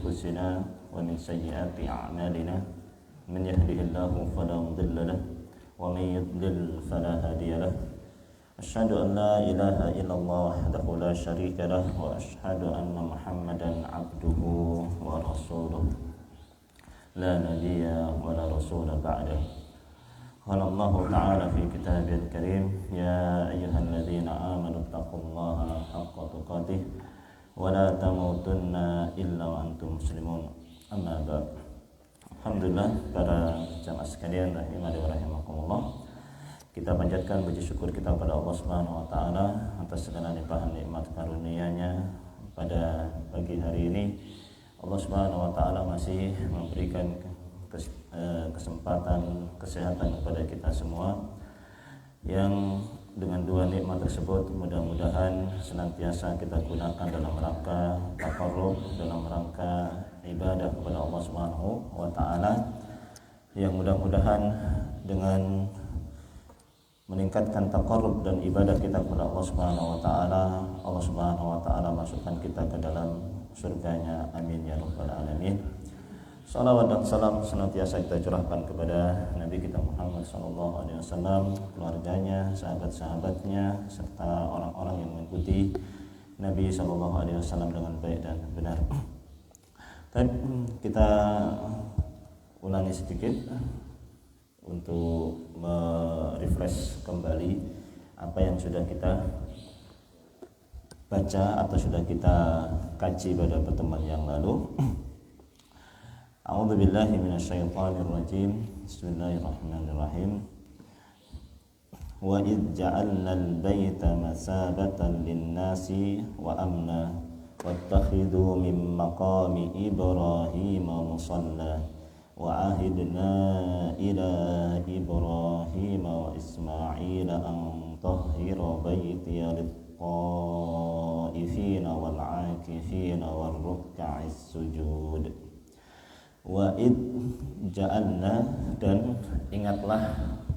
أنفسنا ومن سيئات أعمالنا من يهده الله فلا مضل له ومن يضلل فلا هادي له أشهد أن لا إله إلا الله وحده لا شريك له وأشهد أن محمدا عبده ورسوله لا نبي ولا رسول بعده. قال الله تعالى في كتابه الكريم يا أيها الذين آمنوا اتقوا الله حق تقاته ولا تموتن إلا وأنتم مسلمون. Amma ba'd. Alhamdulillah para jamaah sekalian rahimani wa rahimakumullah. Kita panjatkan puji syukur kita kepada Allah Subhanahu wa taala atas segala limpahan nikmat karunia-Nya pada pagi hari ini. Allah Subhanahu wa taala masih memberikan kesempatan kesehatan kepada kita semua, yang dengan dua nikmat tersebut mudah-mudahan senantiasa kita gunakan dalam rangka taqarrub, dalam rangka ibadah kepada Allah Subhanahu wa taala, yang mudah-mudahan dengan meningkatkan taqarrub dan ibadah kita kepada Allah Subhanahu wa taala, Allah Subhanahu wa taala masukkan kita ke dalam surganya. Amin ya rabbal alamin. Salawat dan salam senantiasa kita curahkan kepada Nabi kita Muhammad SAW, keluarganya, sahabat-sahabatnya, serta orang-orang yang mengikuti Nabi SAW dengan baik dan benar. Dan kita ulangi sedikit untuk merefresh kembali apa yang sudah kita baca atau sudah kita kaji pada pertemuan yang lalu. A'udzu billahi minasyaitonir rajim. Bismillahirrahmanirrahim. Wa id ja'alnal baita masabatan lin-nasi wa amna wattakhidhu min maqami Ibrahim musalla wa ahidna ila Ibrahim wa Ismail an tahhira baitiya lit-taifina wal-'akifina war-ruk'is sujud. Wa id ja'alna, dan ingatlah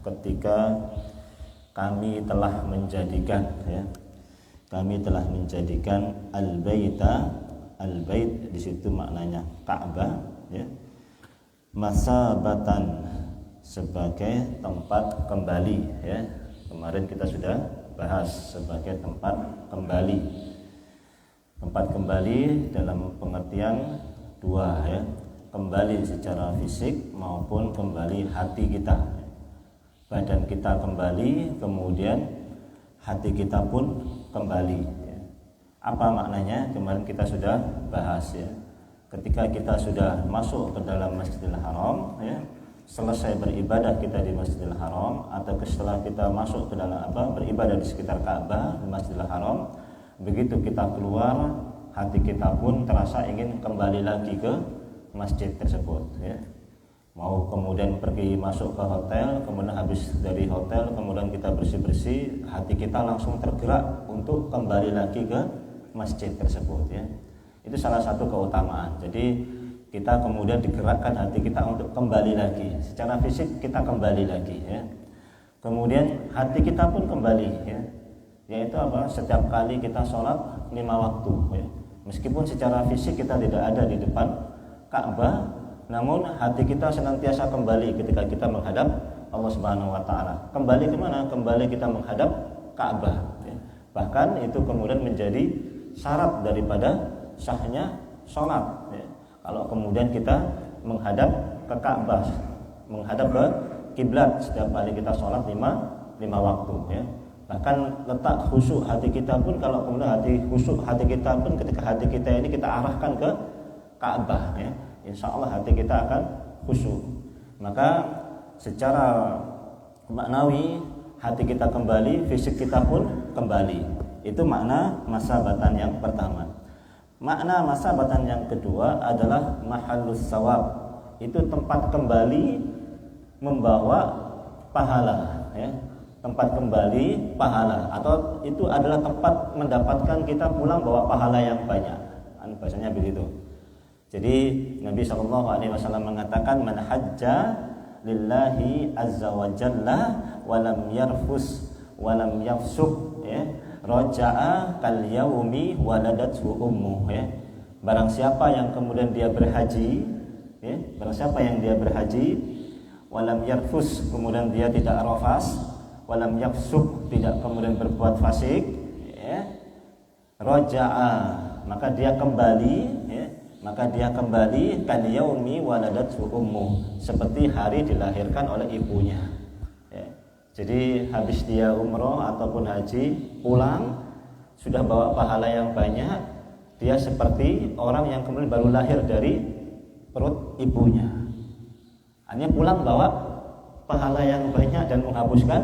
ketika kami telah menjadikan, ya, kami telah menjadikan al-baita, al-bait di situ maknanya Ka'bah, ya, masabatan, sebagai tempat kembali, ya. Kemarin kita sudah bahas sebagai tempat kembali. Tempat kembali dalam pengertian dua, ya. Kembali secara fisik maupun kembali hati kita. Badan kita kembali, kemudian hati kita pun kembali. Apa maknanya? Kemarin kita sudah bahas, ya. Ketika kita sudah masuk ke dalam Masjidil Haram, ya, selesai beribadah kita di Masjidil Haram, atau setelah kita masuk ke dalam beribadah di sekitar Ka'bah di Masjidil Haram, begitu kita keluar, hati kita pun terasa ingin kembali lagi ke masjid tersebut, ya. Mau kemudian pergi masuk ke hotel, kemudian habis dari hotel kemudian kita bersih-bersih, hati kita langsung tergerak untuk kembali lagi ke masjid tersebut, ya. Itu salah satu keutamaan. Jadi kita kemudian digerakkan hati kita untuk kembali lagi. Secara fisik kita kembali lagi, ya. Kemudian hati kita pun kembali, ya. Yaitu apa? Setiap kali kita sholat 5 waktu, ya. Meskipun secara fisik kita tidak ada di depan Ka'bah, namun hati kita senantiasa kembali ketika kita menghadap Allah Subhanahu wa taala. Kembali ke mana? Kembali kita menghadap Ka'bah, ya. Bahkan itu kemudian menjadi syarat daripada sahnya sholat, ya. Kalau kemudian kita menghadap ke Ka'bah, menghadap ke kiblat setiap kali kita sholat 5 waktu, ya. Bahkan letak khusyuk hati kita pun, kalau kemudian khusyuk hati kita pun ketika hati kita ini kita arahkan ke Ka'bah, ya, insya Allah hati kita akan khusyuk. Maka secara maknawi hati kita kembali, fisik kita pun kembali. Itu makna masabatan yang pertama. Makna masabatan yang kedua adalah mahallus sawab. Itu tempat kembali membawa pahala, ya. Tempat kembali pahala, atau itu adalah tempat mendapatkan kita pulang bawa pahala yang banyak. Bahasanya begitu. Jadi Nabi SAW mengatakan man hajja lillahi azza wa jalla wa lam yarfus wa lam yafsuq, ya, raja'a kal yaumi waladathu ummuh, ya. Barang siapa yang kemudian dia berhaji, ya, barang siapa yang dia berhaji, walam yarfus, kemudian dia tidak rafas, walam yafsuk, tidak kemudian berbuat fasik, ya, raja'a, maka dia kembali, ya, maka dia kembali kan yaumi waladathu ummu, seperti hari dilahirkan oleh ibunya. Ya. Jadi habis dia umroh ataupun haji, pulang sudah bawa pahala yang banyak. Dia seperti orang yang kemudian baru lahir dari perut ibunya. Hanya pulang bawa pahala yang banyak dan menghapuskan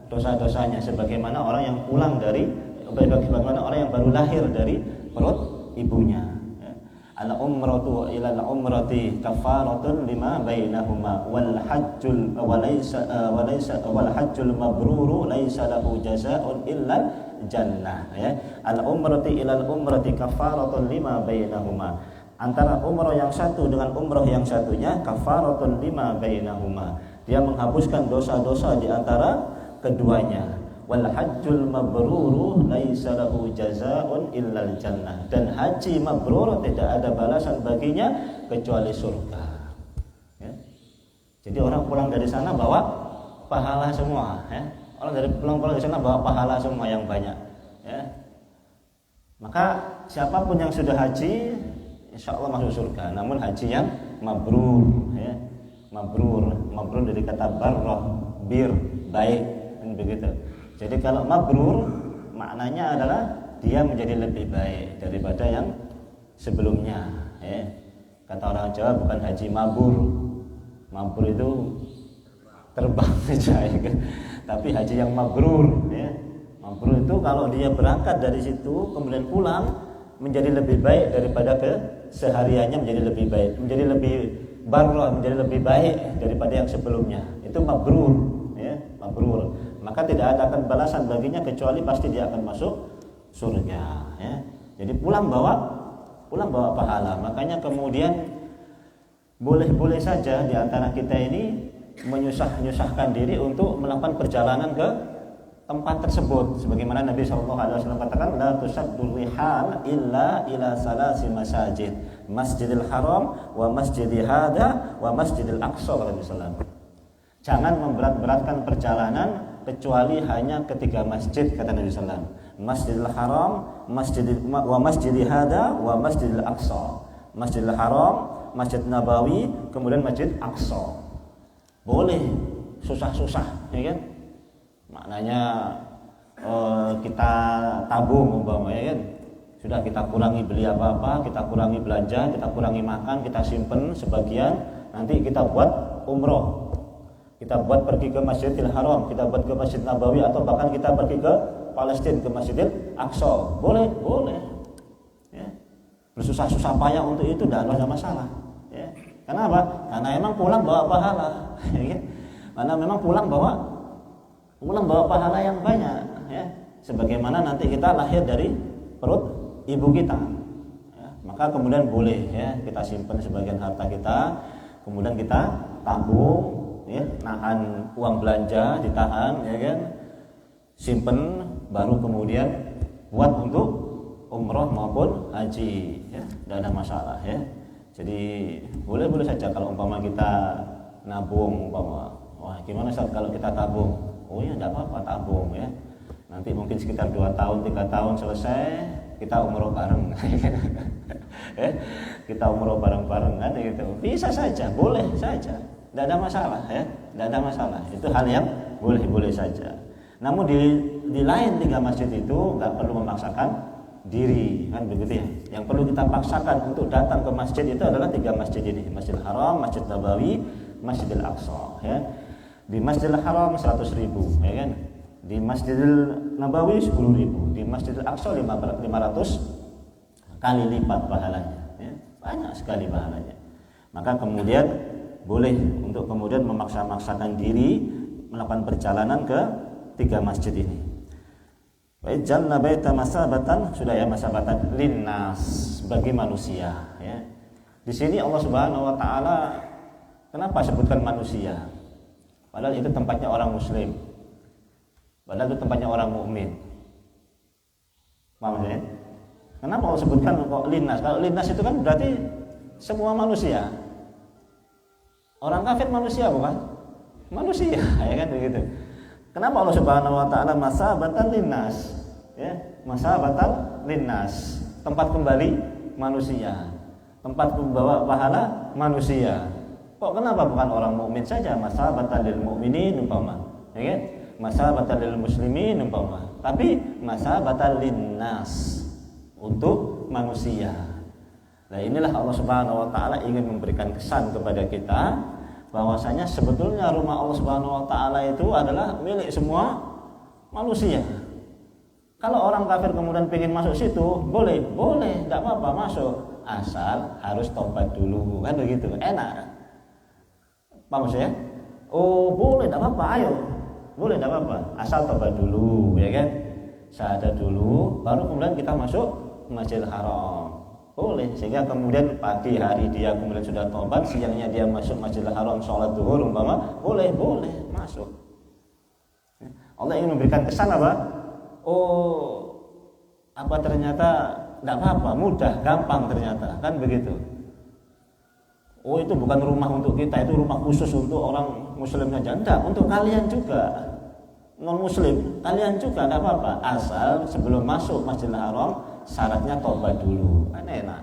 dosa-dosanya, sebagaimana orang yang pulang dari, sebagaimana orang yang baru lahir dari perut ibunya. Al-umratu ila al-umrati kafaratun lima bainahuma wal hajjul wal hajjul mabruru laisa lahu jazaa'un illa jannah, ya. Al-umrati ila al-umrati kafaratun lima bainahuma, antara umrah yang satu dengan umrah yang satunya kafaratun lima bainahuma, dia menghapuskan dosa-dosa di antara keduanya. Wal hajjul mabruru laisa lahu jazaa'un illal jannah, dan haji mabrur tidak ada balasan baginya kecuali surga, ya. Jadi orang pulang dari sana bawa pahala semua, ya. Orang dari pulang dari sana bawa pahala semua yang banyak, ya. Maka siapapun yang sudah haji insya Allah masuk surga, namun haji yang mabrur, ya. Mabrur dari kata barrah, bir, baik, kan begitu. Jadi kalau mabrur maknanya adalah dia menjadi lebih baik daripada yang sebelumnya, ya. Kata orang Jawa bukan haji mabur. Mabur itu terbang saja, ya kan? Tapi haji yang mabrur, ya. Mabrur itu kalau dia berangkat dari situ kemudian pulang menjadi lebih baik daripada kesehariannya, menjadi lebih baik, menjadi lebih barrah, menjadi lebih baik daripada yang sebelumnya. Itu mabrur, ya, mabrur. Maka tidak ada akan balasan baginya kecuali pasti dia akan masuk surga, ya. Jadi pulang bawa pahala. Makanya kemudian boleh-boleh saja di antara kita ini menyusahkan diri untuk melakukan perjalanan ke tempat tersebut, sebagaimana Nabi SAW katakan, la tusaddul rihal illa ila salasi masajid, Masjidil Haram wa Masjidil Hada wa Masjidil Aqsa, kata Nabi SAW. Jangan memberat-beratkan perjalanan kecuali hanya ketiga masjid, kata Nabi SAW. Masjidil Haram, wa Masjidil Hada wa Masjidil Aqsa. Masjidil Haram, Masjid Nabawi, kemudian Masjid Aqsa. Boleh susah-susah, ya kan? Maknanya kita tabung umpamanya, kan? Sudah kita kurangi beli apa-apa, kita kurangi belanja, kita kurangi makan, kita simpen sebagian, nanti kita buat umroh. Kita buat pergi ke Masjidil Haram, kita buat ke Masjid Nabawi, atau bahkan kita pergi ke Palestina, ke Masjidil Aqsa. Boleh, ya. Bersusah-susah payah untuk itu tidak ada masalah, ya. Kenapa? Karena memang pulang bawa pahala, ya. Karena memang pulang bawa pahala yang banyak, ya. Sebagaimana nanti kita lahir dari perut ibu kita, ya. Maka kemudian boleh, ya, kita simpan sebagian harta kita, kemudian kita tabung, ya, nahan uang belanja, ditahan, ya kan, simpen, baru kemudian buat untuk umroh maupun haji, ya, tidak ada masalah, ya. Jadi boleh saja kalau umpama kita nabung, umpama, wah gimana Ustaz kalau kita tabung? Oh ya tidak apa-apa, tabung, ya. Nanti mungkin sekitar 2 tahun 3 tahun selesai kita umroh bareng, ya. Kita umroh bareng-bareng, kan, gitu. Bisa saja, boleh saja. Tidak ada masalah, ya, tidak ada masalah. Itu hal yang boleh saja. Namun di lain 3 masjid itu nggak perlu memaksakan diri, kan begitu ya. Yang perlu kita paksakan untuk datang ke masjid itu adalah 3 masjid ini: Masjidil Haram, Masjid Nabawi, Masjidil Aqsa, ya. Di Masjidil Haram 100.000, ya kan. Di Masjidil Nabawi 10.000, di Masjidil Aqsa 500 kali lipat pahalanya, ya. Banyak sekali pahalanya. Maka kemudian boleh untuk kemudian memaksa-maksakan diri melakukan perjalanan ke 3 masjid ini. Baik, jalna baita masabatan, sudah ya, masabatan linnas, bagi manusia, ya. Di sini Allah Subhanahu wa taala kenapa sebutkan manusia? Padahal itu tempatnya orang muslim. Padahal itu tempatnya orang mukmin. Paham ya? Kenapa Allah sebutkan kok linnas? Kalau linnas itu kan berarti semua manusia. Orang kafir manusia bukan? Manusia, ya kan begitu. Kenapa Allah Subhanahu wa taala masabatan linnas? Ya, masabatan linnas. Tempat kembali manusia. Tempat membawa pahala manusia. Kok kenapa bukan orang mukmin saja? Masabatan lil mukminin umpama. Ya kan? Masabatan lil muslimin umpama. Tapi masabatan linnas, untuk manusia. Nah, inilah Allah Subhanahu wa taala ingin memberikan kesan kepada kita bahwasanya sebetulnya rumah Allah Subhanahu wa taala itu adalah milik semua manusia. Kalau orang kafir kemudian ingin masuk situ, boleh, enggak apa-apa masuk, asal harus tobat dulu, kan begitu. Enak. Paham ya? Oh, boleh, enggak apa-apa, ayo. Boleh, enggak apa-apa, asal tobat dulu, ya kan? Syahadat dulu, baru kemudian kita masuk Masjidil Haram. Boleh, sehingga kemudian pagi hari dia kemudian sudah tobat, siangnya dia masuk Masjidil Haram sholat zuhur umpama, boleh masuk. Allah ingin memberikan kesan apa? Oh, apa ternyata tidak apa-apa, mudah, gampang ternyata, kan begitu. Oh, itu bukan rumah untuk kita, itu rumah khusus untuk orang muslim saja. Enggak, untuk kalian juga, non muslim, kalian juga tidak apa-apa, asal sebelum masuk Masjidil Haram syaratnya tobat dulu, kan enak.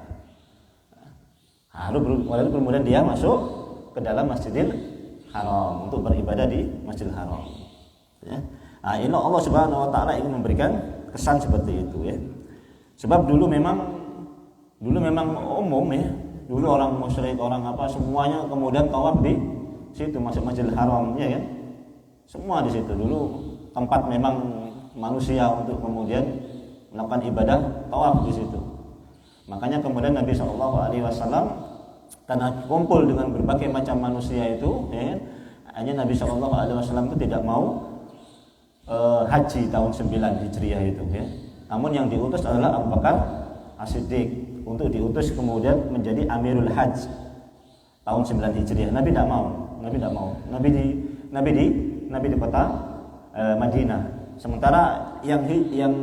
Lalu kemudian dia masuk ke dalam Masjidil Haram untuk beribadah di Masjidil Haram. Ya. Nah, ini Allah Subhanahu wa taala ingin memberikan kesan seperti itu, ya. Sebab dulu memang umum, ya. Dulu orang musyrik, orang apa semuanya kemudian tawaf di situ, masuk Masjidil Haram, ya kan? Semua di situ dulu tempat memang manusia untuk kemudian melakukan ibadah tawaf di situ. Makanya kemudian Nabi SAW karena kumpul dengan berbagai macam manusia itu, ya, hanya Nabi SAW itu tidak mau haji tahun 9 Hijriah itu, ya. Namun yang diutus adalah Abu Bakar As-Siddiq untuk diutus kemudian menjadi Amirul Hajj tahun 9 Hijriah. Nabi tidak mau. Nabi di kota Madinah. Sementara yang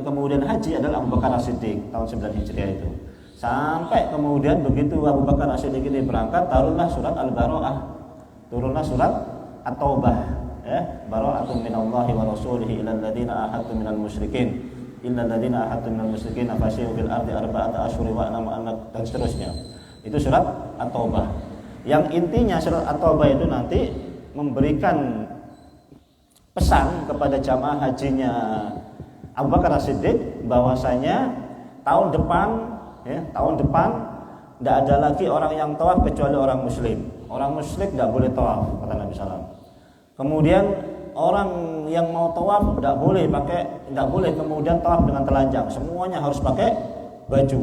kemudian haji adalah Abu Bakar As-Siddiq tahun 9 Hijriah itu. Sampai kemudian begitu Abu Bakar As-Siddiq ini berangkat, turunlah surat Al-Bara'ah. Turunlah surat At-Taubah, ya. Bara'atun minallahi wa rasulihi ilal ladzina ahadtum minal musyrikin. Illal ladzina ahadtum minal musyrikin fasihu fil ardi arba'ata asyhur wa anna dan seterusnya. Itu surat At-Taubah. Yang intinya surat At-Taubah itu nanti memberikan pesan kepada jamaah hajinya Abu Bakar As-Siddiq bahwasanya tahun depan tidak ada lagi orang yang tawaf kecuali orang muslim. Orang musyrik tidak boleh tawaf, kata Nabi SAW. Kemudian orang yang mau tawaf tidak boleh kemudian tawaf dengan telanjang. Semuanya harus pakai baju,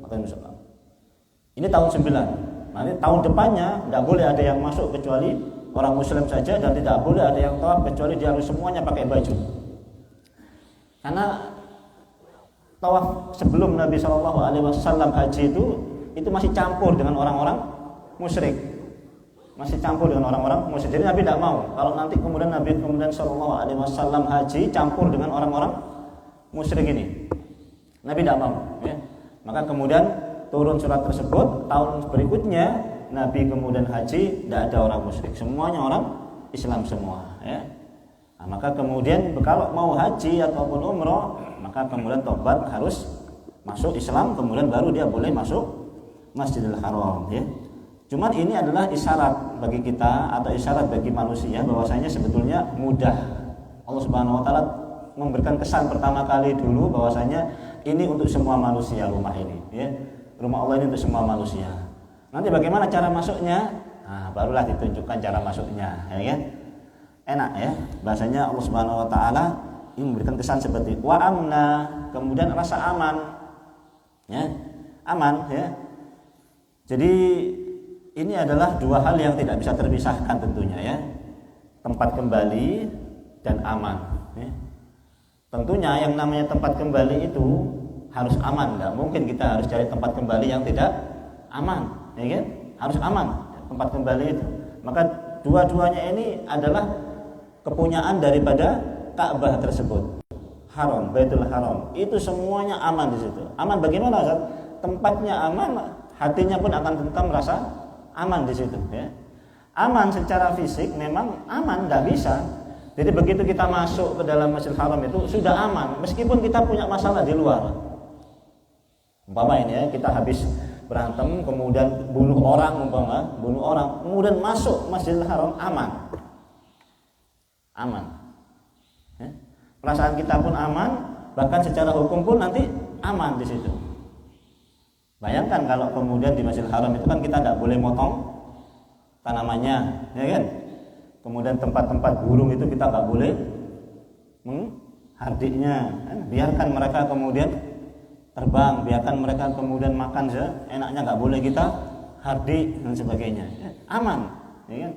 kata Nabi SAW. Ini tahun 9. Nanti tahun depannya tidak boleh ada yang masuk kecuali orang muslim saja, dan tidak boleh ada yang tawaf kecuali dia harus semuanya pakai baju. Karena tawaf sebelum Nabi SAW haji itu masih campur dengan orang-orang musyrik. Masih campur dengan orang-orang musyrik. Jadi Nabi tidak mau kalau nanti kemudian Nabi SAW haji campur dengan orang-orang musyrik ini. Nabi tidak mau, ya. Maka kemudian turun surat tersebut. Tahun berikutnya Nabi kemudian haji, tidak ada orang musyrik, semuanya orang Islam semua, ya. Nah, maka kemudian kalau mau haji ataupun umroh, maka kemudian tobat harus masuk Islam, kemudian baru dia boleh masuk Masjidil Haram, ya. Cuman ini adalah isyarat bagi kita atau isyarat bagi manusia bahwasanya sebetulnya mudah. Allah Subhanahu wa taala memberikan kesan pertama kali dulu bahwasanya ini untuk semua manusia, rumah ini, ya. Rumah Allah ini untuk semua manusia. Nanti bagaimana cara masuknya? Nah, barulah ditunjukkan cara masuknya, ya kan? Enak, ya. Bahasanya Allah Subhanahu wa taala ingin memberikan kesan seperti wa amna, kemudian rasa aman. Ya. Aman, ya. Jadi ini adalah dua hal yang tidak bisa terpisahkan tentunya, ya. Tempat kembali dan aman, ya. Tentunya yang namanya tempat kembali itu harus aman, enggak mungkin kita harus cari tempat kembali yang tidak aman, ya kan? Harus aman tempat kembali itu. Maka dua-duanya ini adalah kepunyaan daripada Ka'bah tersebut. Haram, Baitul Haram, itu semuanya aman di situ. Aman bagaimana, Ustaz? Tempatnya aman, hatinya pun akan tentram, rasa aman di situ, ya. Aman secara fisik memang aman, nggak bisa. Jadi begitu kita masuk ke dalam Masjidil Haram itu sudah aman, meskipun kita punya masalah di luar. Umpama ini ya, kita habis berantem, kemudian bunuh orang, kemudian masuk Masjidil Haram, aman. Ya. Perasaan kita pun aman, bahkan secara hukum pun nanti aman di situ. Bayangkan kalau kemudian di Masjidil Haram itu kan kita tidak boleh motong tanamannya, ya kan? Kemudian tempat-tempat burung itu kita nggak boleh menghardiknya, kan? Biarkan mereka kemudian terbang, biarkan mereka kemudian makan seenaknya, nggak boleh kita hardik dan sebagainya. Ya, aman, ya kan?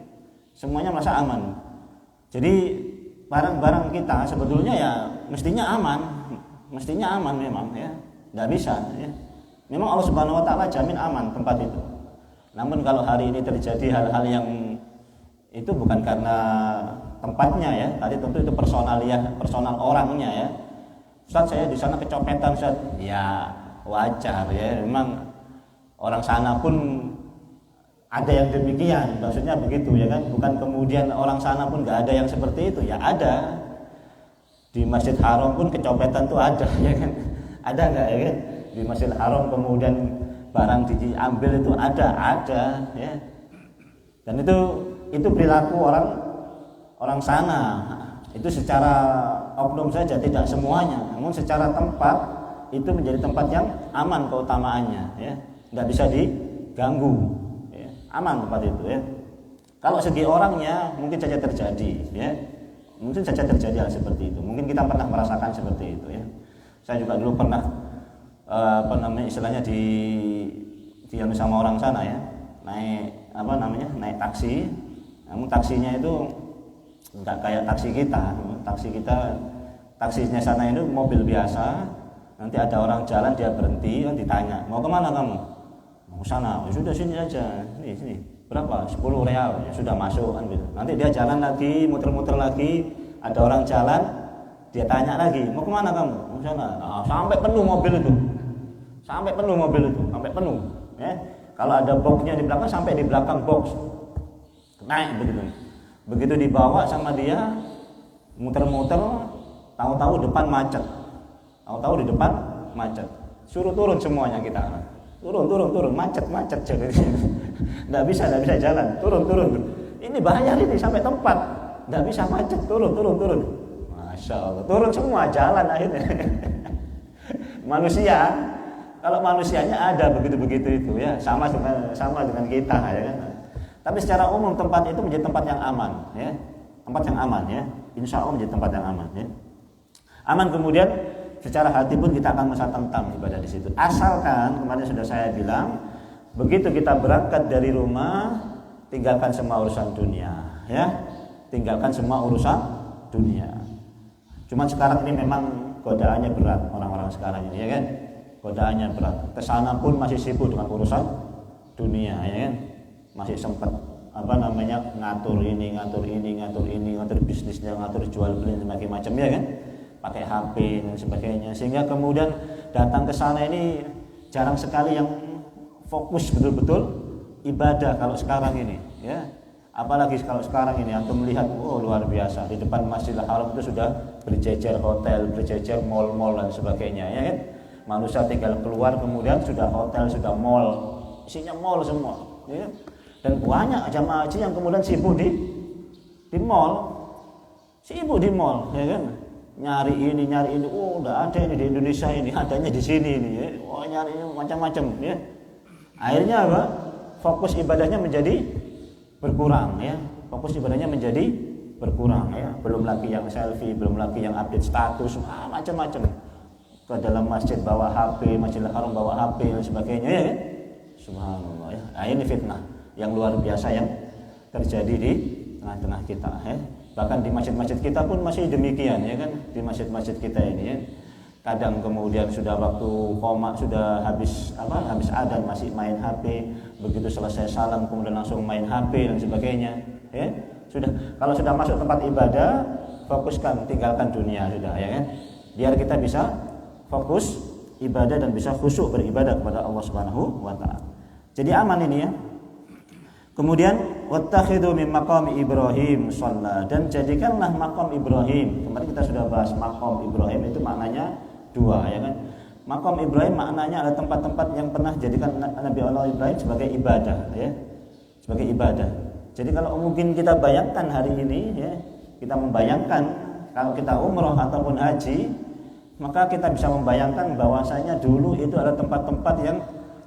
Semuanya merasa aman. Jadi barang-barang kita sebetulnya ya mestinya aman memang, ya, nggak bisa. Ya. Memang Allah Subhanahu Wa Taala jamin aman tempat itu. Namun kalau hari ini terjadi hal-hal yang itu bukan karena tempatnya, ya, tadi tentu itu personal orangnya, ya. Ustaz, saya di sana kecopetan, Ustaz. Ya wajar, ya, memang orang sana pun ada yang demikian, maksudnya begitu, ya kan? Bukan kemudian orang sana pun nggak ada yang seperti itu, ya ada. Di Masjid Haram pun kecopetan tuh ada, ya kan? Ada nggak, ya kan? Di Masjid Haram kemudian barang diambil itu ada, ya. Dan itu perilaku orang sana. Itu secara oknum saja, tidak semuanya. Namun secara tempat itu menjadi tempat yang aman keutamaannya, ya. Nggak bisa diganggu. Aman tempat itu, ya. Kalau segi orangnya mungkin saja terjadi, ya. Mungkin saja terjadi hal seperti itu. Mungkin kita pernah merasakan seperti itu, ya. Saya juga dulu pernah istilahnya di sama orang sana, ya. Naik taksi. Namun taksinya itu enggak kayak taksi kita. Taksinya sana itu mobil biasa. Nanti ada orang jalan, dia berhenti, ditanya, "Mau kemana kamu?" "Mau sana." "Ya sudah, sini aja. Sini. Berapa? 10 real." Ya sudah, masuk kan gitu. Nanti dia jalan lagi, muter-muter lagi, ada orang jalan, dia tanya lagi, "Mau kemana kamu?" "Mau sana." Nah, sampai penuh mobil itu. Sampai penuh, ya. Kalau ada boxnya di belakang, sampai di belakang box. Naik begitu. Begitu dibawa sama dia, muter-muter, tahu-tahu depan macet. Tahu-tahu di depan macet. Suruh turun semuanya kita. Turun, macet jadi nggak bisa jalan, turun. Ini bayar ini sampai tempat, nggak bisa macet, turun. Masya Allah, turun semua, jalan akhirnya. Manusia, kalau manusianya ada begitu itu, ya, sama dengan kita, ya kan. Tapi secara umum tempat itu menjadi tempat yang aman, ya, ya. Insya Allah menjadi tempat yang aman, ya. Aman, kemudian secara hati pun kita akan merasa tentram ibadah di situ. Asalkan kemarin sudah saya bilang, begitu kita berangkat dari rumah, tinggalkan semua urusan dunia, ya. Tinggalkan semua urusan dunia. Cuman sekarang ini memang godaannya berat, orang-orang sekarang ini, ya kan. Godaannya berat. Kesana pun masih sibuk dengan urusan dunia, ya kan. Masih sempat ngatur ini, ngatur bisnisnya, ngatur jual beli dan sebagainya macam, ya kan. Pakai HP dan sebagainya, sehingga kemudian datang ke sana ini jarang sekali yang fokus betul-betul ibadah kalau sekarang ini, ya. Apalagi kalau sekarang ini antum melihat, luar biasa, di depan Masjidil Haram itu sudah berjejer hotel, berjejer mall-mall dan sebagainya, ya kan. Manusia tinggal keluar kemudian sudah hotel, sudah mall, isinya mall semua, ya. Dan banyak jamaah haji yang kemudian sibuk di mall, ya kan. Nyari ini, udah ada ini di Indonesia ini, adanya di sini ini, ya. Nyari ini macam-macam, ya. Akhirnya apa? Fokus ibadahnya menjadi berkurang, ya. Ya. Belum lagi yang selfie, belum lagi yang update status, macam-macam. Ke dalam masjid bawa HP, Masjidil Haram bawa HP dan sebagainya, ya. Subhanallah, ya. Ini fitnah yang luar biasa yang terjadi di tengah-tengah kita, ya. Bahkan di masjid-masjid kita pun masih demikian, ya kan. Di masjid-masjid kita ini, ya, kadang kemudian sudah waktu qoma, sudah habis adzan masih main HP, begitu selesai salam kemudian langsung main HP dan sebagainya, ya. Kalau sudah masuk tempat ibadah, fokuskan, tinggalkan dunia sudah, ya kan. biar kita bisa fokus ibadah dan bisa khusyuk beribadah kepada Allah Subhanahu wa taala. Jadi aman ini ya. Kemudian wattakhidhu min maqami Ibrahim shalla, dan jadikanlah maqam Ibrahim. Kemarin kita sudah bahas maqam Ibrahim itu maknanya dua ya kan. Maqam Ibrahim maknanya adalah tempat-tempat yang pernah jadikan Nabi Allah Ibrahim sebagai ibadah ya. Sebagai ibadah. Jadi kalau mungkin kita bayangkan hari ini ya, kita membayangkan kalau kita umroh ataupun haji, maka kita bisa membayangkan bahwasanya dulu itu adalah tempat-tempat yang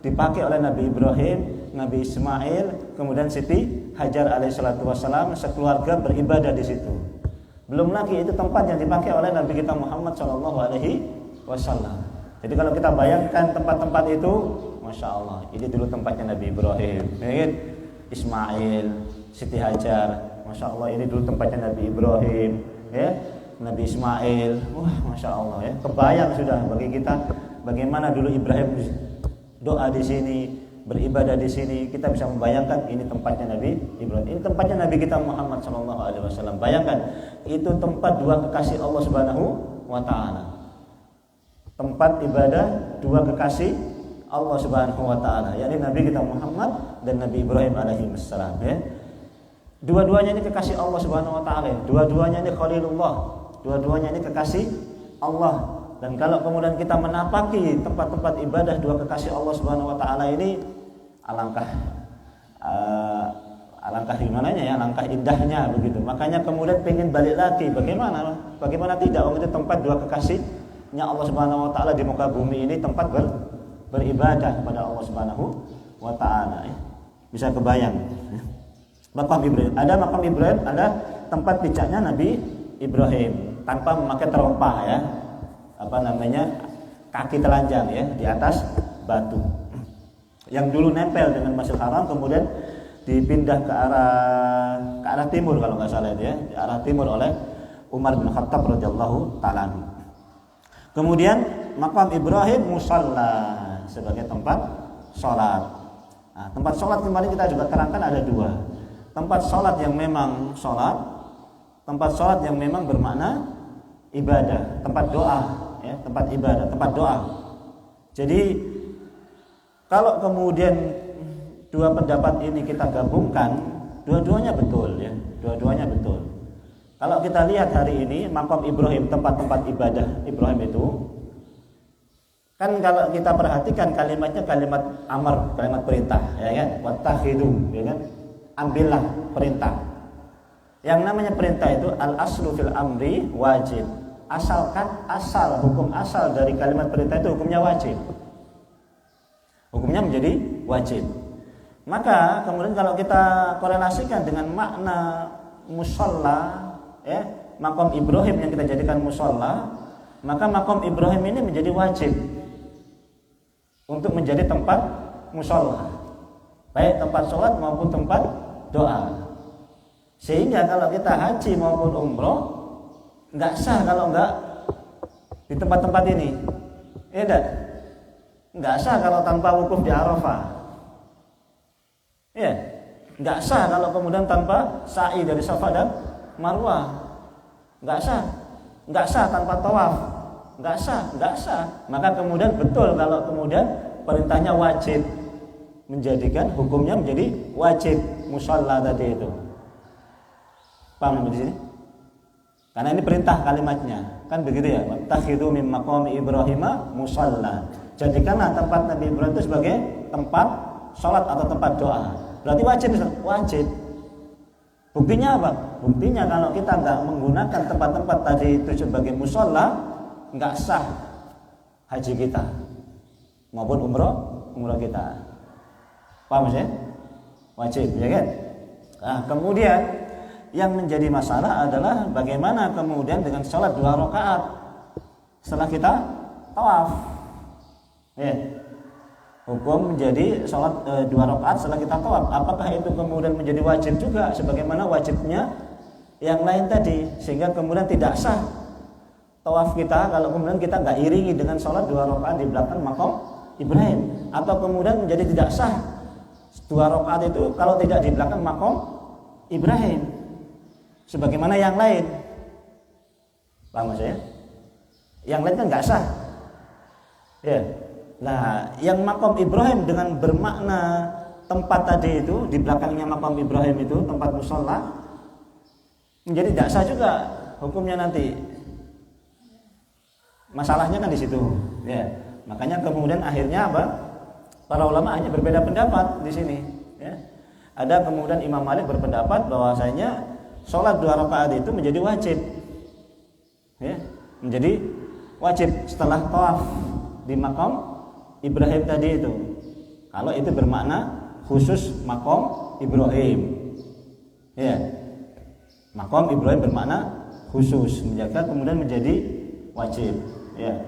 dipakai oleh Nabi Ibrahim, Nabi Ismail, kemudian Siti Hajar alaihissalatu wassalam sekeluarga beribadah di situ. Belum lagi itu tempat yang dipakai oleh Nabi kita Muhammad sallallahu alaihi wasallam. Jadi kalau kita bayangkan tempat-tempat itu, masya Allah, ini dulu tempatnya Nabi Ibrahim, ya, Ismail, Siti Hajar, masya Allah, ini dulu tempatnya Nabi Ibrahim, ya, Nabi Ismail, wah, masya Allah, ya, kebayang sudah bagi kita bagaimana dulu Ibrahim doa di sini, beribadah di sini. Kita bisa membayangkan ini tempatnya Nabi Ibrahim, ini tempatnya Nabi kita Muhammad SAW. Bayangkan itu tempat dua kekasih Allah Subhanahu wa taala, tempat ibadah dua kekasih Allah Subhanahu wa taala, yakni Nabi kita Muhammad dan Nabi Ibrahim alaihi wassalam ya. Dua-duanya ini kekasih Allah Subhanahu wa taala, dua-duanya ini Khalilullah, dua-duanya ini kekasih Allah. Dan kalau kemudian kita menapaki tempat-tempat ibadah dua kekasih Allah Subhanahu wa taala ini, alangkah gimana ya, alangkah indahnya begitu. Makanya kemudian pengen balik lagi. Bagaimana tidak, itu tempat dua kekasihnya Allah Subhanahu wa taala di muka bumi ini, tempat beribadah kepada Allah Subhanahu wa taala ya. Bisa kebayang. Makam Ibrahim, ada tempat pijaknya Nabi Ibrahim tanpa memakai terompah ya. Kaki telanjang ya di atas batu yang dulu nempel dengan Masjidil Haram, kemudian dipindah ke arah timur kalau nggak salah itu ya, di arah timur oleh Umar bin Khattab radhiyallahu taala. Kemudian makam Ibrahim musalla sebagai tempat sholat. Nah, tempat sholat kemarin kita juga terangkan ada dua. Tempat sholat yang memang sholat, tempat sholat yang memang bermakna ibadah, tempat doa ya, tempat ibadah, tempat doa. Jadi kalau kemudian dua pendapat ini kita gabungkan, dua-duanya betul ya, dua-duanya betul. Kalau kita lihat hari ini makam Ibrahim, tempat-tempat ibadah Ibrahim itu kan kalau kita perhatikan kalimatnya kalimat amar, kalimat perintah ya kan, wattakhidhu ya kan, ambillah, perintah. Yang namanya perintah itu al-aslu fil amri wajib. Asal hukum asal dari kalimat perintah itu hukumnya wajib. Hukumnya menjadi wajib. Maka kemudian kalau kita korelasikan dengan makna musalla ya, makam Ibrahim yang kita jadikan musalla, maka makam Ibrahim ini menjadi wajib untuk menjadi tempat musalla, baik tempat sholat maupun tempat doa. Sehingga kalau kita haji maupun umroh nggak sah kalau nggak di tempat-tempat ini, ya nggak sah kalau tanpa wukuf di Arafah, ya nggak sah kalau kemudian tanpa sa'i dari Safa dan Marwah, nggak sah tanpa tawaf, nggak sah. Maka kemudian betul kalau kemudian perintahnya wajib, menjadikan hukumnya menjadi wajib musalla tadi itu. Paham di sini? Karena ini perintah kalimatnya, kan begitu ya. Wattakhidhu min maqami Ibrahim musalla. Jadikanlah tempat Nabi Ibrahim itu sebagai tempat sholat atau tempat doa. Berarti wajib. Buktinya apa? Buktinya kalau kita nggak menggunakan tempat-tempat tadi itu sebagai musalla, nggak sah haji kita maupun umroh kita. Paham ya? Wajib, ya kan? Nah, kemudian yang menjadi masalah adalah bagaimana kemudian dengan sholat 2 rakaat setelah kita tawaf. Ya. Hukum menjadi sholat 2 rakaat setelah kita tawaf. Apakah itu kemudian menjadi wajib juga sebagaimana wajibnya yang lain tadi, sehingga kemudian tidak sah tawaf kita kalau kemudian kita nggak iringi dengan sholat 2 rakaat di belakang makam Ibrahim, atau kemudian menjadi tidak sah 2 rakaat itu kalau tidak di belakang makam Ibrahim sebagaimana yang lain. Paham saya? Yang lain kan nggak sah. Ya. Nah, yang makom Ibrahim dengan bermakna tempat tadi itu, di belakangnya makom Ibrahim itu tempat musola, menjadi tidak sah juga hukumnya nanti. Masalahnya kan di situ. Ya. Makanya kemudian akhirnya apa? Para ulama hanya berbeda pendapat di sini. Ya. Ada kemudian Imam Malik berpendapat bahwasanya sholat 2 rakaat itu menjadi wajib. Ya. Menjadi wajib setelah tawaf di makom Ibrahim tadi itu. Kalau itu bermakna khusus makom Ibrahim. Ya. Makom Ibrahim bermakna khusus, menjaga kemudian menjadi wajib. Ya.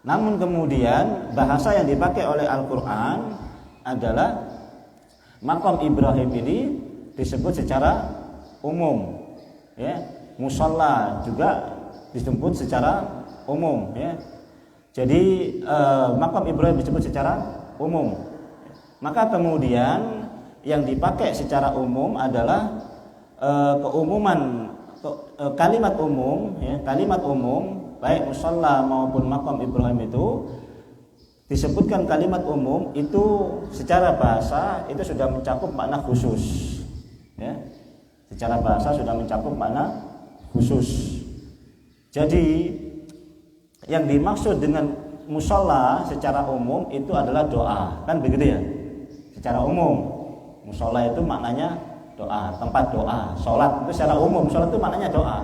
Namun kemudian bahasa yang dipakai oleh Al-Qur'an adalah makom Ibrahim ini disebut secara umum. Ya. Musalla juga disebut secara umum, ya. Jadi makam Ibrahim disebut secara umum. Maka kemudian yang dipakai secara umum adalah kalimat umum, ya, kalimat umum baik musalla maupun makam Ibrahim itu disebutkan kalimat umum itu secara bahasa itu sudah mencakup makna khusus. Ya. Secara bahasa sudah mencakup makna khusus. Jadi yang dimaksud dengan musola secara umum itu adalah doa, kan begitu ya? Secara umum, musola itu maknanya doa, tempat doa. Sholat itu secara umum, sholat itu maknanya doa.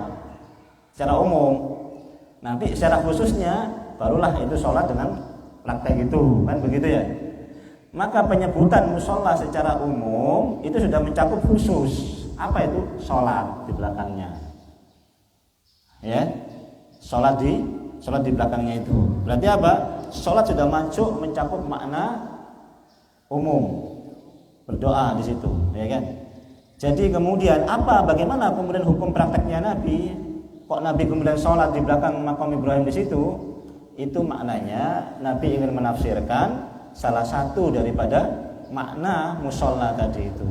Secara umum. Nanti secara khususnya barulah itu sholat dengan praktek itu, kan begitu ya? Maka penyebutan musola secara umum itu sudah mencakup khusus. Apa itu? Sholat di belakangnya. Ya, sholat di belakangnya itu. Berarti apa? Sholat sudah masuk mencakup makna umum. Berdoa di situ, ya kan? Jadi kemudian bagaimana kemudian hukum prakteknya Nabi? Kok Nabi kemudian sholat di belakang makam Ibrahim di situ? Itu maknanya Nabi ingin menafsirkan salah satu daripada makna musola tadi itu.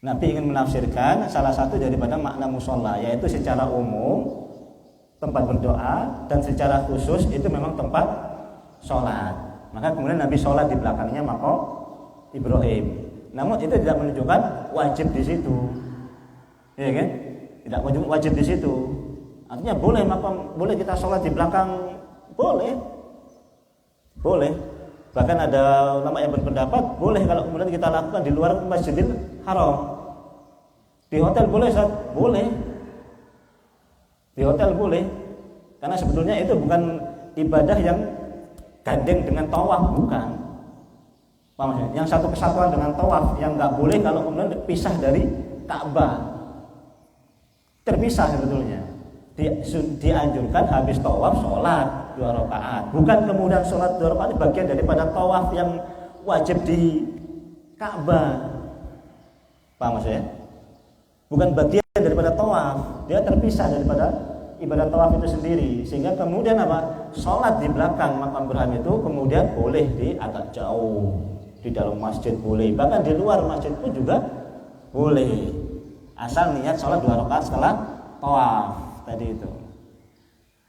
Nabi ingin menafsirkan salah satu daripada makna musola, yaitu secara umum tempat berdoa, dan secara khusus itu memang tempat sholat. Maka kemudian Nabi sholat di belakangnya makam Ibrahim. Namun itu tidak menunjukkan wajib di situ, ya kan? Tidak wajib di situ. Artinya boleh kita sholat di belakang, boleh. Bahkan ada ulama yang berpendapat boleh kalau kemudian kita lakukan di luar Masjidil Haram. Di hotel boleh, boleh. Di hotel boleh, karena sebetulnya itu bukan ibadah yang gandeng dengan tawaf, bukan. Paham maksudnya? Yang satu kesatuan dengan tawaf, yang nggak boleh kalau kemudian pisah dari Ka'bah, terpisah sebetulnya. Dianjurkan habis tawaf sholat 2 rakaat, bukan kemudian sholat 2 rakaat bagian daripada tawaf yang wajib di Ka'bah. Paham maksudnya? Bukan bagian daripada tawaf, dia terpisah daripada ibadah tawaf itu sendiri. Sehingga kemudian apa? Sholat di belakang makam Ibrahim itu kemudian boleh di agak jauh, di dalam masjid boleh, bahkan di luar masjid pun juga boleh, asal niat sholat 2 rakaat setelah tawaf tadi itu.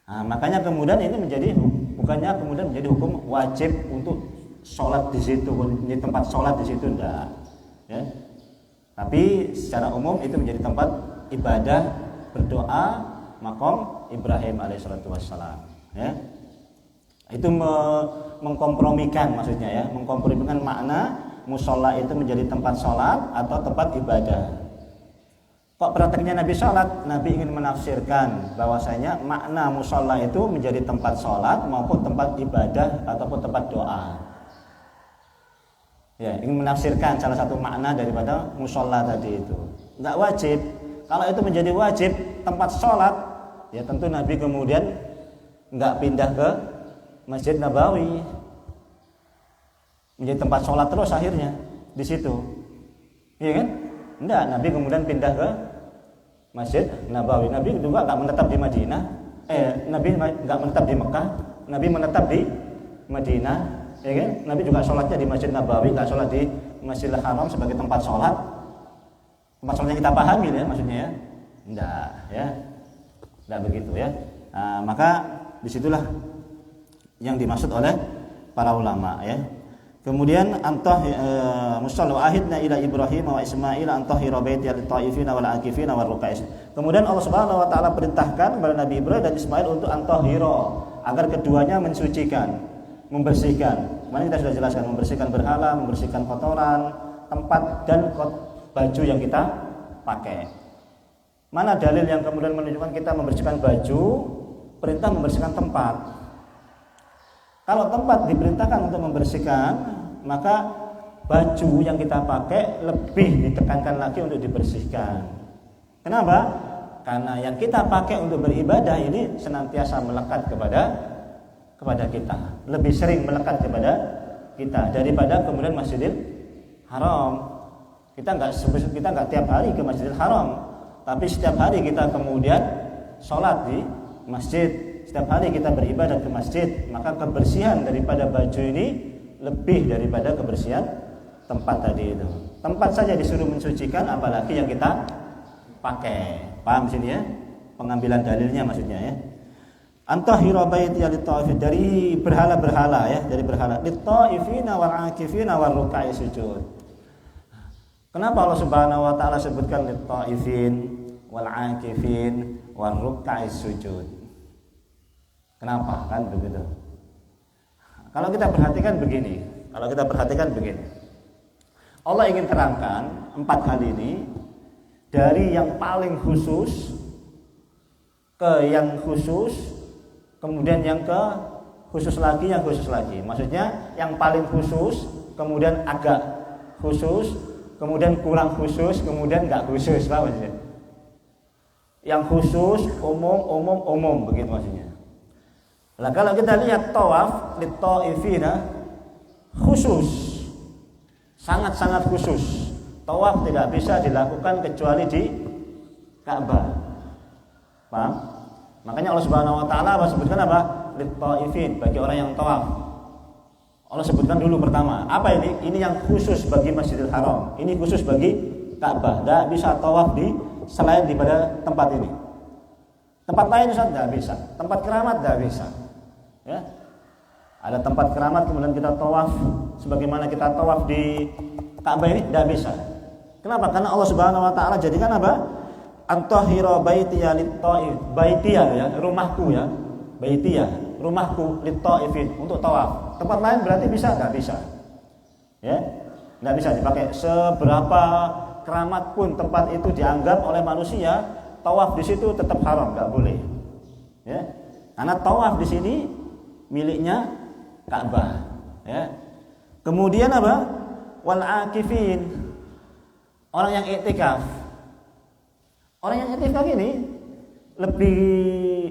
Nah, makanya kemudian ini bukannya kemudian menjadi hukum wajib untuk sholat di situ, di tempat sholat di situ, enggak, ya. Tapi secara umum itu menjadi tempat ibadah berdoa makom Ibrahim alaihissalatu wassalam, ya. Itu mengkompromikan, maksudnya ya, mengkompromikan makna musola itu menjadi tempat sholat atau tempat ibadah. Kok prakteknya Nabi sholat? Nabi ingin menafsirkan bahwasanya makna musola itu menjadi tempat sholat maupun tempat ibadah ataupun tempat doa. Ya, ingin menafsirkan salah satu makna daripada musola tadi itu. Enggak wajib. Kalau itu menjadi wajib tempat sholat, ya tentu Nabi kemudian enggak pindah ke Masjid Nabawi, menjadi tempat sholat terus akhirnya di situ, iya kan? Enggak, Nabi kemudian pindah ke Masjid Nabawi. Nabi juga enggak menetap di Madinah. Nabi enggak menetap di Mekah. Nabi menetap di Madinah. Ya kan? Nabi juga sholatnya di Masjid Nabawi, nggak sholat di Masjidil Haram sebagai tempat sholat. Tempat sholat yang kita pahami ya, maksudnya ya. Enggak, ya. Enggak begitu ya. Maka disitulah yang dimaksud oleh para ulama ya. Kemudian musallu ahidna ila Ibrahim wa Ismail antahira baiti lit-taifina wal akifina war ruk'ais. Kemudian Allah Subhanahu wa taala perintahkan kepada Nabi Ibrahim dan Ismail untuk antahira, agar keduanya mensucikan, membersihkan. Kemarin kita sudah jelaskan, membersihkan berhala, membersihkan kotoran, tempat dan baju yang kita pakai. Mana dalil yang kemudian menunjukkan kita membersihkan baju, perintah membersihkan tempat. Kalau tempat diperintahkan untuk membersihkan, maka baju yang kita pakai lebih ditekankan lagi untuk dibersihkan. Kenapa? Karena yang kita pakai untuk beribadah ini senantiasa melekat kepada kita, lebih sering melekat kepada kita daripada kemudian Masjidil Haram. Kita nggak tiap hari ke Masjidil Haram, tapi setiap hari kita kemudian sholat di masjid. Setiap hari kita beribadah ke masjid, maka kebersihan daripada baju ini lebih daripada kebersihan tempat tadi itu. Tempat saja disuruh mensucikan, apalagi yang kita pakai. Paham sini ya? Pengambilan dalilnya maksudnya ya. Antahira baiti lit-taifin, dari berhala-berhala ya, dari berhala. Lit-taifina wal akifina war ruk'ai sujud. Kenapa Allah Subhanahu wa taala sebutkan lit-taifin wal akifin war ruk'ai sujud? Kenapa? Kan begitu. Kalau kita perhatikan begini. Allah ingin terangkan 4 hal ini dari yang paling khusus ke yang khusus, kemudian yang ke khusus lagi, yang khusus lagi. Maksudnya yang paling khusus, kemudian agak khusus, kemudian kurang khusus, kemudian enggak khusus. Paham maksudnya? Yang khusus, umum, begitu maksudnya. Nah, kalau kita lihat tawaf lit-taifina khusus, sangat-sangat khusus. Tawaf tidak bisa dilakukan kecuali di Ka'bah. Paham? Makanya Allah Subhanahu wa taala sebutkan apa? Lit-taifin, bagi orang yang tawaf. Allah sebutkan dulu pertama, apa ini? Ini yang khusus bagi Masjidil Haram. Ini khusus bagi Ka'bah. Tidak bisa tawaf di selain daripada tempat ini. Tempat lain tidak bisa. Tempat keramat tidak bisa. Ya, ada tempat keramat kemudian kita tawaf sebagaimana kita tawaf di Ka'bah ini tidak bisa. Kenapa? Karena Allah Subhanahu wa taala jadikan apa? Antahira baitiya lit-taif. Baitiya ya, rumahku ya. Baitiya, rumahku lit-taifin, untuk tawaf. Tempat lain berarti bisa? Tidak bisa. Ya, tidak bisa dipakai. Seberapa keramat pun tempat itu dianggap oleh manusia, tawaf di situ tetap haram, tidak boleh. Ya, karena tawaf di sini miliknya Ka'bah ya. Kemudian apa? Wal akifin, orang yang i'tikaf. Orang yang i'tikaf ini lebih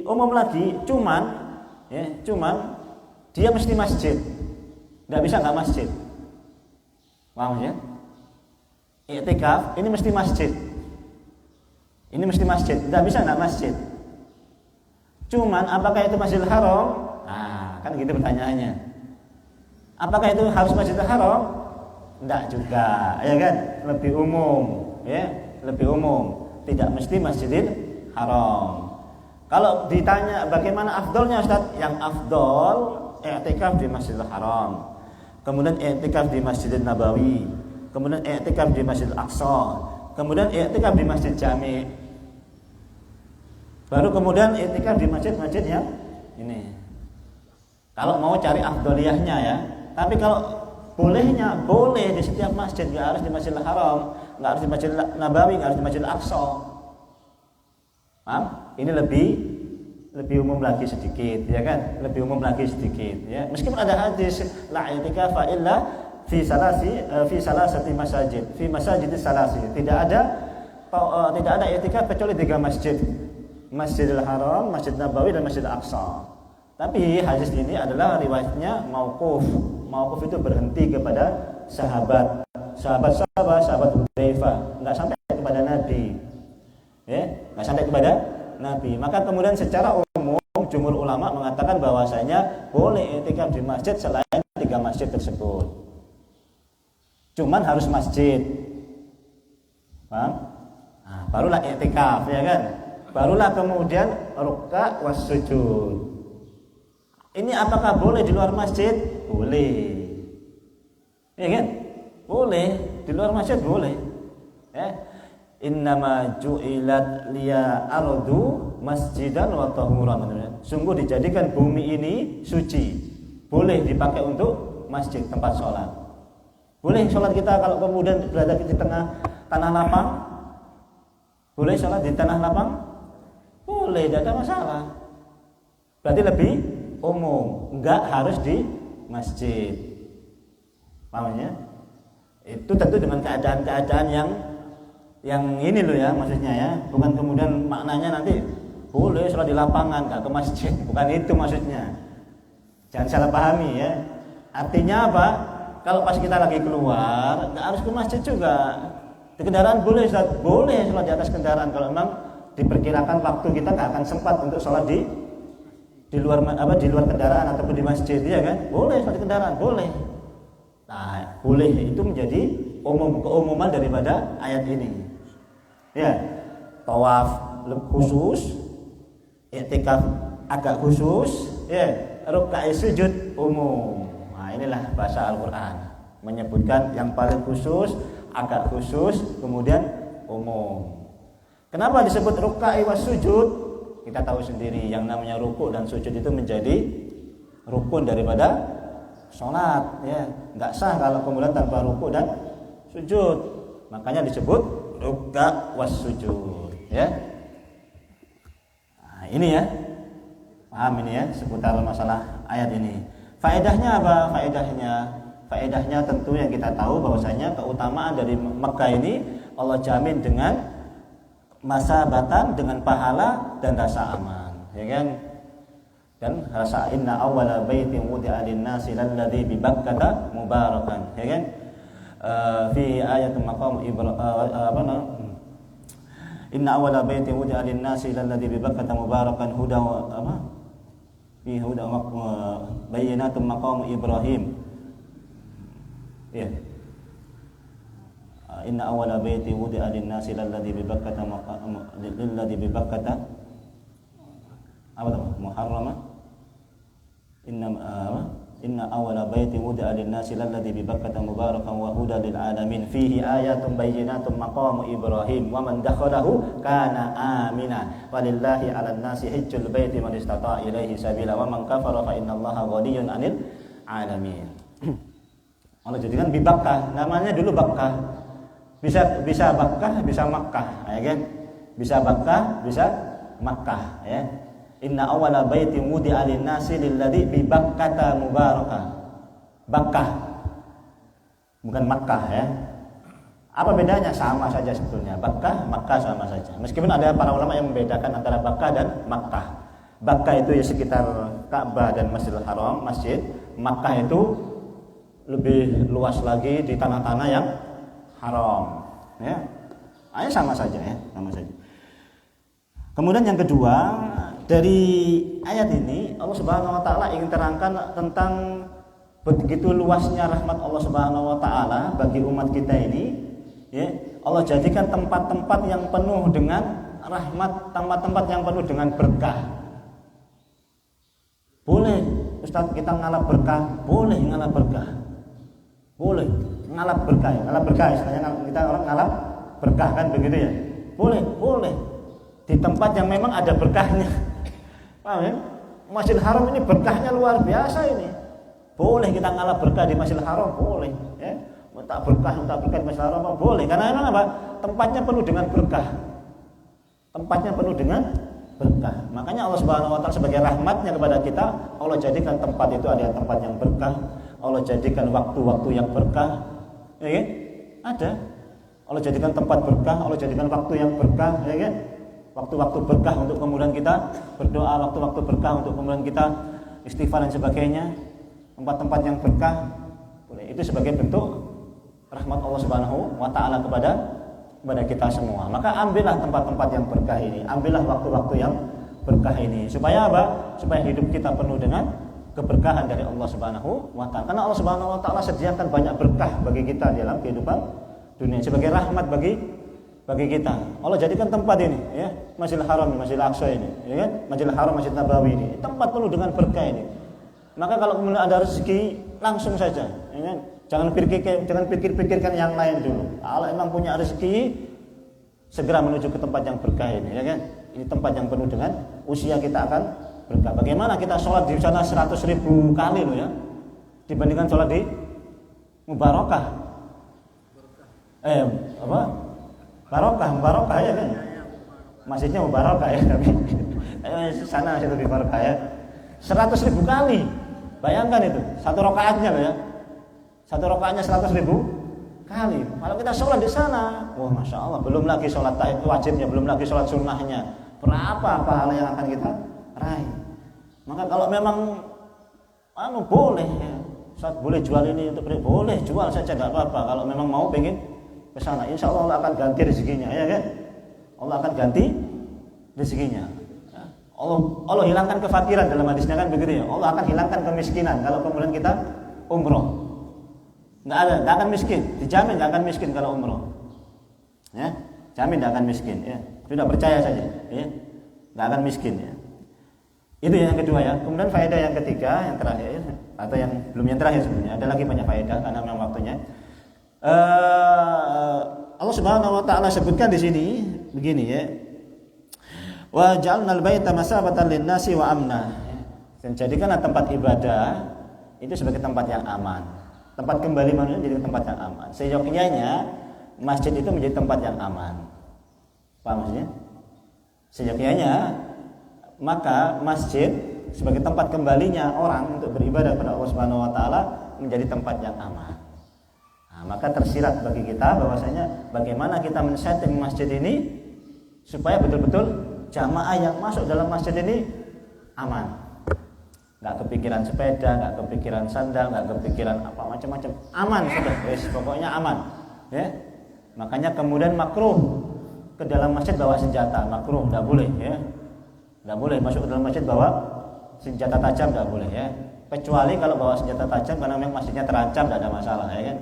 umum lagi, cuman dia mesti masjid. Enggak bisa enggak masjid. Paham ya? I'tikaf ini mesti masjid. Ini mesti masjid, enggak bisa enggak masjid. Cuman apakah itu Masjidil Haram? Kan gitu pertanyaannya. Apakah itu harus Masjidil Haram? Enggak juga, ya kan? Lebih umum, ya, lebih umum. Tidak mesti Masjidil Haram. Kalau ditanya bagaimana afdolnya Ustaz? Yang afdol i'tikaf di Masjidil Haram. Kemudian i'tikaf di Masjidil Nabawi. Kemudian i'tikaf di Masjidil Aqsa. Kemudian i'tikaf di Masjid Jami'. Baru kemudian i'tikaf di masjid-masjid yang ini. Kalau mau cari afdoliyahnya ya. Tapi kalau bolehnya, boleh di setiap masjid, nggak harus di Masjidil Haram, nggak harus di Masjidil Nabawi, nggak harus di Masjidil Aqsa. Paham? Ini lebih umum lagi sedikit, ya kan? Lebih umum lagi sedikit, ya. Meskipun ada hadis la i'tikafa illa fi salasati masajid, fi masajidis salasi. Tidak ada i'tikaf kecuali 3 masjid. Masjidil Haram, Masjid Nabawi dan Masjidil Aqsa. Tapi hadis ini adalah riwayatnya mauquf. Mauquf itu berhenti kepada sahabat. Sahabat Hudzaifah, enggak sampai kepada Nabi. Ya, enggak sampai kepada Nabi. Maka kemudian secara umum jumhur ulama mengatakan bahwasanya boleh i'tikaf di masjid selain 3 masjid tersebut. Cuman harus masjid. Paham? Nah, barulah i'tikaf, ya kan? barulah kemudian ruk'a was sujud. Ini apakah boleh di luar masjid? Boleh. Ya kan? Boleh, di luar masjid boleh. Ya. Innama ju'ilat liya ardu masjidan wa tahuran. Sungguh dijadikan bumi ini suci. Boleh dipakai untuk masjid, tempat sholat. Boleh sholat kita kalau kemudian berada di tengah tanah lapang? Boleh sholat di tanah lapang? Boleh, tidak ada masalah. Berarti lebih umum, enggak harus di masjid. Pahamnya? Itu tentu dengan keadaan-keadaan yang ini loh ya, maksudnya ya. Bukan kemudian maknanya nanti boleh sholat di lapangan, enggak ke masjid. Bukan itu maksudnya. Jangan salah pahami ya. Artinya apa? Kalau pas kita lagi keluar, enggak harus ke masjid juga. Di kendaraan boleh sholat di atas kendaraan kalau memang diperkirakan waktu kita nggak akan sempat untuk sholat di luar kendaraan ataupun di masjid, ya kan? Boleh sholat di kendaraan, boleh. Nah, boleh itu menjadi keumuman daripada ayat ini. Ya, tawaf khusus, i'tikaf agak khusus, ya, ruk'a sujud umum. Nah, inilah bahasa Al-Qur'an, menyebutkan yang paling khusus, agak khusus, kemudian umum. Kenapa disebut ruk'a was sujud? Kita tahu sendiri yang namanya ruku dan sujud itu menjadi rukun daripada sholat, ya. Nggak sah kalau kemudian tanpa ruku dan sujud. Makanya disebut ruk'a was sujud, ya. Nah, ini ya. Paham ini ya seputar masalah ayat ini. Faedahnya apa? Faedahnya tentu yang kita tahu bahwasanya keutamaan dari Mekah ini Allah jamin dengan masa batan, dengan pahala dan rasa aman, ya kan? Dan rasa inna awwala baitin wudi'a lin-nasi lalladzi bi Bakkah mubarakan, ya kan? Fi ayatul maqam inna awwala baitin wudi'a lin-nasi lalladzi bi Bakkah mubarakan huda fi huda bayyinatum maqam Ibrahim. Ya. Inna awwala baiti wudi'a lin-nasi lalladzi bi Bakkah lilladzi bi Bakkah muharrama inna awwala baiti wudi'a lin-nasi lalladzi bi Bakkah mubarakan wa hudan lil alamin fihi ayatun bayyinatun maqamu Ibrahim wa man dakhalahu kana amina walillahi 'alan nasi hajjul baiti man istata'a ilaihi sabila wa man kafara fa innallaha ghaniyyun 'anil alamin. Allah jadikan bi Bakkah, namanya dulu Bakkah. Bisa Bakkah, bisa Makkah, ya kan? Bisa Bakkah, bisa Makkah, ya. Inna awwala baitin wudi'a lin-nasi lilladzi bi Bakkah mubarakan. Bakkah. Bukan Makkah, ya. Apa bedanya? Sama saja sebetulnya. Bakkah, Makkah sama saja. Meskipun ada para ulama yang membedakan antara Bakkah dan Makkah. Bakkah itu ya sekitar Ka'bah dan Masjidil Haram, masjid. Makkah itu lebih luas lagi di tanah-tanah yang haram, ya. Ayat sama saja, ya, sama saja. Kemudian yang kedua, dari ayat ini Allah Subhanahu wa taala ingin terangkan tentang begitu luasnya rahmat Allah Subhanahu wa taala bagi umat kita ini, ya. Allah jadikan tempat-tempat yang penuh dengan rahmat, tempat-tempat yang penuh dengan berkah. Boleh Ustaz kita ngalap berkah, boleh ngalap berkah. Boleh ngalap berkah, istilahnya kita orang ngalap berkah kan begitu ya. Boleh di tempat yang memang ada berkahnya. Paham ya? Masjidil Haram ini berkahnya luar biasa ini. Boleh kita ngalap berkah di Masjidil Haram, boleh, ya. Minta berkah di Masjidil Haram boleh, karena memang apa? Tempatnya penuh dengan berkah. Makanya Allah Subhanahu wa taala sebagai rahmatnya kepada kita, Allah jadikan tempat itu adalah tempat yang berkah. Allah jadikan waktu-waktu yang berkah, ya kan? Ada. Allah jadikan tempat berkah, Allah jadikan waktu yang berkah, ya kan? Waktu-waktu berkah untuk kemudian kita berdoa, waktu-waktu berkah untuk kemudian kita istighfar dan sebagainya. Tempat-tempat yang berkah, boleh. Itu sebagai bentuk rahmat Allah Subhanahu wa taala kepada kita semua. Maka ambillah tempat-tempat yang berkah ini, ambillah waktu-waktu yang berkah ini. Supaya apa? Supaya hidup kita penuh dengan keberkahan dari Allah Subhanahu wa taala. Karena Allah Subhanahu wa taala sediakan banyak berkah bagi kita dalam kehidupan dunia sebagai rahmat bagi bagi kita. Allah jadikan tempat ini, ya, Masjidil Haram, Masjidil Aqsa ini, ya kan? Masjidil Haram, Masjid Nabawi ini, tempat penuh dengan berkah ini. Maka kalau kemudian ada rezeki, langsung saja, ya kan? Jangan pikirkan yang lain dulu. Kalau emang punya rezeki, segera menuju ke tempat yang berkah ini, ya kan? Ini tempat yang penuh dengan usia kita akan berkah. Bagaimana kita sholat di sana 100.000 kali loh ya, dibandingkan sholat di Mubarakah. Barokah ya kan? Masjidnya Mubarakah ya, tapi sana masih lebih barokah ya. 100.000 kali, bayangkan itu satu rakaatnya loh ya. Satu rakaatnya 100.000 kali. Kalau kita sholat di sana, wah masya Allah, belum lagi sholat tahiyat wajibnya, belum lagi sholat sunnahnya. Berapa pahala yang akan kita raih? Maka kalau memang boleh ya, Ustaz boleh jual ini untuk beli, boleh jual saja nggak apa-apa. Kalau memang mau pengen ke sana, insya Allah Allah akan ganti rezekinya, ya kan? Allah akan ganti rezekinya. Allah hilangkan kefakiran, dalam hadisnya kan begitu ya. Allah akan hilangkan kemiskinan kalau kemudian kita umroh. Nggak akan miskin, dijamin nggak akan miskin kalau umroh. Ya, jamin nggak akan miskin. Ya, sudah percaya saja. Ya, nggak akan miskin. Ya. Itu yang kedua ya. Kemudian faedah yang ketiga, yang terakhir, atau yang belum yang terakhir sebenarnya. Ada lagi banyak faedah karena memang waktunya. Allah Subhanahu Wa Taala sebutkan di sini begini ya. Wa ja'alnal baita masabatan lin-nasi wa amna. Dan jadikanlah tempat ibadah itu sebagai tempat yang aman. Tempat kembali manusia menjadi tempat yang aman. Seyogyanya masjid itu menjadi tempat yang aman. Paham maksudnya? Seyogyanya maka masjid sebagai tempat kembalinya orang untuk beribadah kepada Allah Subhanahu Wa Taala menjadi tempat yang aman. Nah, maka tersirat bagi kita bahwasanya bagaimana kita men-setting masjid ini supaya betul-betul jamaah yang masuk dalam masjid ini aman. Nggak kepikiran sepeda, nggak kepikiran sandal, nggak kepikiran apa macam-macam, aman sudah, pokoknya aman, ya. Makanya kemudian makruh ke dalam masjid bawa senjata, makruh, nggak boleh, ya, nggak boleh masuk ke dalam masjid bawa senjata tajam, nggak boleh, ya. Kecuali kalau bawa senjata tajam karena memang masjidnya terancam, nggak ada masalah, ya kan.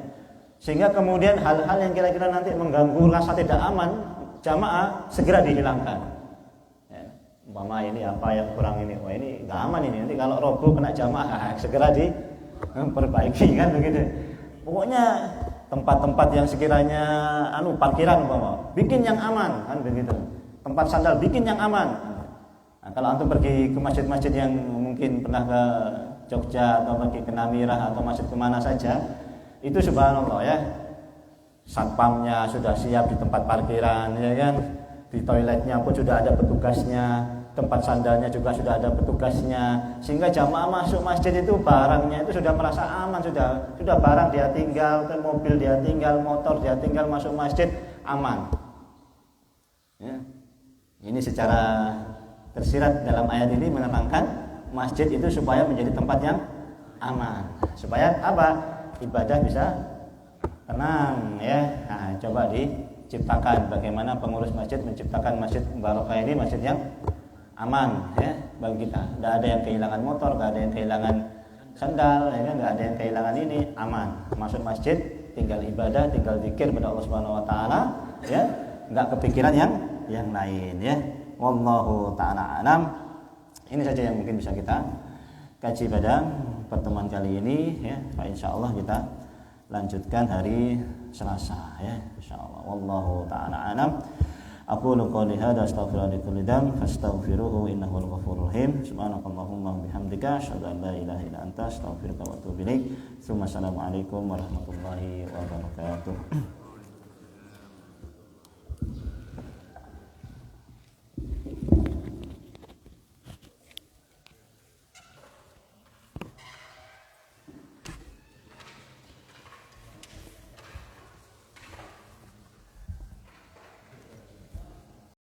Sehingga kemudian hal-hal yang kira-kira nanti mengganggu rasa tidak aman jamaah segera dihilangkan. Umpama ini apa yang kurang ini, wah ini nggak aman ini, nanti kalau roboh kena jamaah segera diperbaiki kan begitu. Pokoknya tempat-tempat yang sekiranya parkiran umpama bikin yang aman kan begitu. Tempat sandal bikin yang aman. Nah, kalau antum pergi ke masjid-masjid yang mungkin pernah ke Jogja atau pergi ke Namirah atau masjid kemana saja, itu subhanallah ya, satpamnya sudah siap di tempat parkiran, ya kan, di toiletnya pun sudah ada petugasnya, tempat sandalnya juga sudah ada petugasnya, sehingga jamaah masuk masjid itu barangnya itu sudah merasa aman, sudah barang dia tinggal, mobil dia tinggal, motor dia tinggal, masuk masjid aman. Ya. Ini secara tersirat dalam ayat ini menerangkan masjid itu supaya menjadi tempat yang aman, supaya apa? Ibadah bisa tenang, ya. Nah, coba diciptakan bagaimana pengurus masjid menciptakan masjid Mubarakah ini masjid yang aman ya bagi kita. Tidak ada yang kehilangan motor, tidak ada yang kehilangan sandal, ya kan? Tidak ada yang kehilangan ini, aman. Masuk masjid, tinggal ibadah, tinggal zikir pada Allah Subhanahu Wa Taala, ya. Nggak kepikiran yang lain, ya. Wallahu ta'ala alam. Ini saja yang mungkin bisa kita kaji pada pertemuan kali ini, ya. Insyaallah kita lanjutkan hari Selasa, ya. Insyaallah. Wallahu ta'ala alam. Aqulu qouli hadza astaghfirullaha li kulli dzam fastaghfiruhu innahu al-ghafurur rahim. Subhanakallahumma bihamdika asyhadu an la ilaha illa anta astaghfiruka wa atubu ilaik. Assalamualaikum warahmatullahi wabarakatuh.